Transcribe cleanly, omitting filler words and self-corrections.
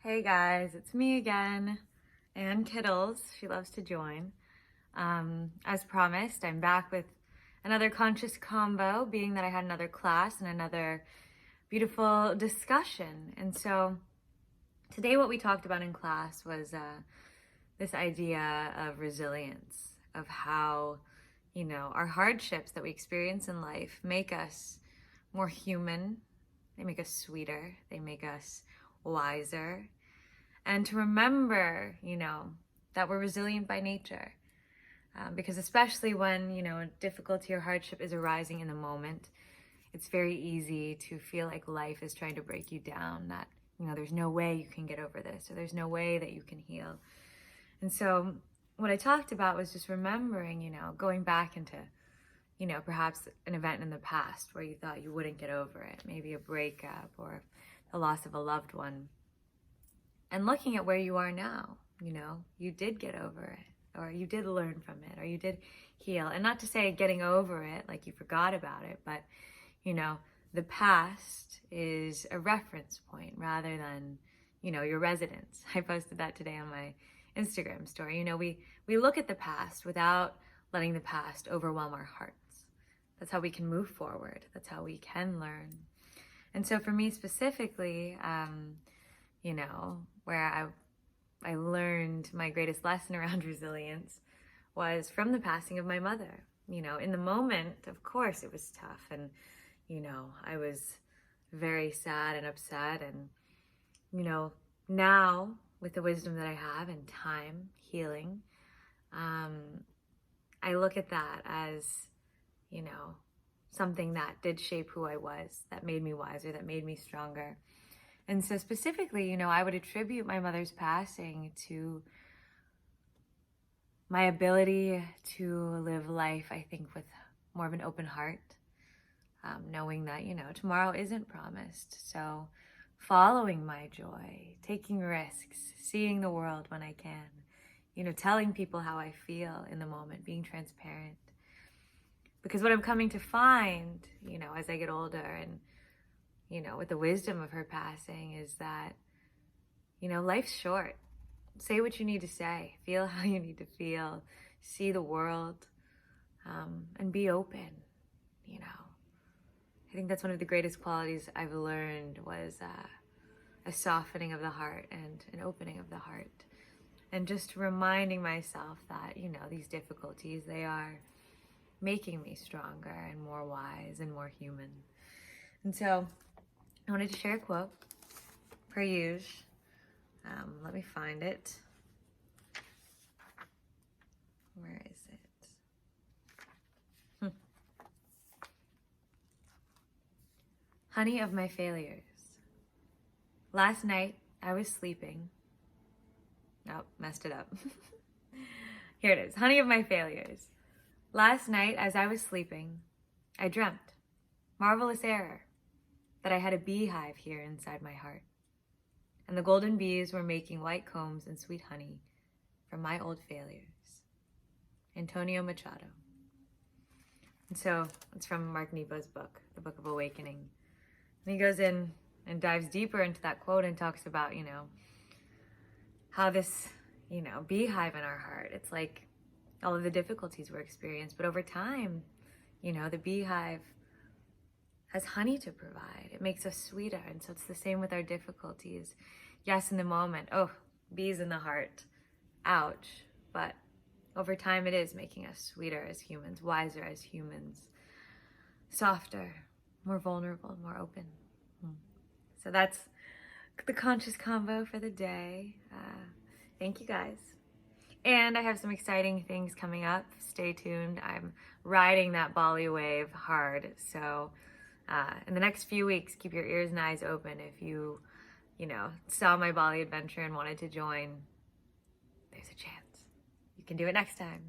Hey guys, it's me again, Ann Kittles. She loves to join. As promised, I'm back with another conscious combo, being that I had another class and another beautiful discussion. And so today what we talked about in class was this idea of resilience, of how, our hardships that we experience in life make us more human. They make us sweeter. They make us wiser. And to remember, that we're resilient by nature. Because especially when, a difficulty or hardship is arising in the moment, it's very easy to feel like life is trying to break you down, that, there's no way you can get over this, or there's no way that you can heal. And so what I talked about was just remembering, going back into, perhaps an event in the past where you thought you wouldn't get over it, maybe a breakup or the loss of a loved one. And looking at where you are now, you did get over it, or you did learn from it, or you did heal. And not to say getting over it like you forgot about it, but, the past is a reference point rather than, your residence. I posted that today on my Instagram story. We look at the past without letting the past overwhelm our hearts. That's how we can move forward. That's how we can learn. And so for me specifically, where I learned my greatest lesson around resilience was from the passing of my mother. In the moment, of course, it was tough. And, I was very sad and upset. And, now with the wisdom that I have and time, healing, I look at that as, something that did shape who I was, that made me wiser, that made me stronger. And so specifically, I would attribute my mother's passing to my ability to live life, I think, with more of an open heart, knowing that, tomorrow isn't promised. So following my joy, taking risks, seeing the world when I can, telling people how I feel in the moment, being transparent. Because what I'm coming to find, as I get older and, with the wisdom of her passing is that, life's short. Say what you need to say, feel how you need to feel, see the world, and be open, I think that's one of the greatest qualities I've learned was a softening of the heart and an opening of the heart. And just reminding myself that, these difficulties, they are making me stronger and more wise and more human. And so I wanted to share a quote, per usual. Let me find it. Where is it? Honey of my failures. Last night I was sleeping. Oh, messed it up. Here it is. Honey of my failures. Last night as I was sleeping, I dreamt, marvelous error, that I had a beehive here inside my heart. And the golden bees were making white combs and sweet honey from my old failures. Antonio Machado. And so it's from Mark Nepo's book, The Book of Awakening. And he goes in and dives deeper into that quote and talks about, how this, beehive in our heart, it's like all of the difficulties we're experiencing. But over time, the beehive has honey to provide. It makes us sweeter. And so it's the same with our difficulties. Yes, in the moment, oh, bees in the heart, ouch. But over time, it is making us sweeter as humans, wiser as humans, softer, more vulnerable, more open. So that's the conscious combo for the day. Thank you guys. And I have some exciting things coming up. Stay tuned. I'm riding that Bali wave hard. So in the next few weeks, keep your ears and eyes open. If you, saw my Bali adventure and wanted to join, there's a chance. You can do it next time.